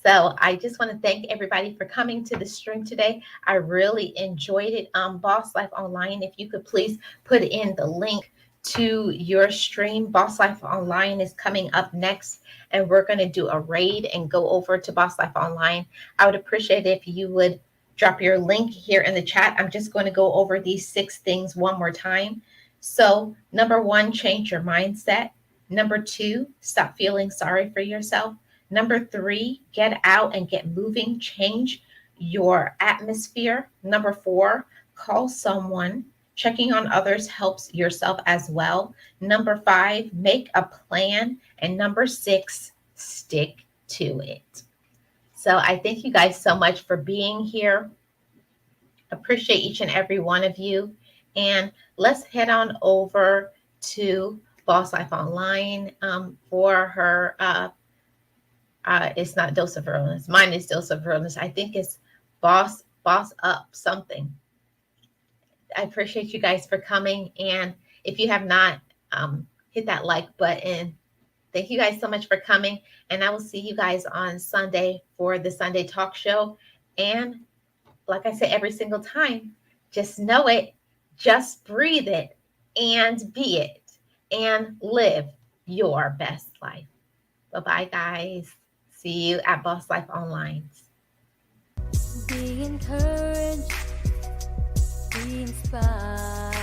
So I just want to thank everybody for coming to the stream today. I really enjoyed it. Boss Life Online, if you could please put in the link to your stream. Boss Life Online is coming up next, and we're going to do a raid and go over to Boss Life Online. I would appreciate it if you would drop your link here in the chat. I'm just going to go over these 6 things one more time. So, number 1, change your mindset. Number 2, stop feeling sorry for yourself. Number 3, get out and get moving. Change your atmosphere. Number 4, call someone. Checking on others helps yourself as well. Number 5, make a plan. And number 6, stick to it. So I thank you guys so much for being here. Appreciate each and every one of you. And let's head on over to Boss Life Online for her it's not Dose of Realness. Mine is Dose of Realness. I think it's Boss Up something. I appreciate you guys for coming. And if you have not, hit that like button. Thank you guys so much for coming. And I will see you guys on Sunday for the Sunday talk show. And like I say every single time, just know it, just breathe it, and be it, and live your best life. Bye-bye, guys. See you at Boss Life Online. Be encouraged, be inspired.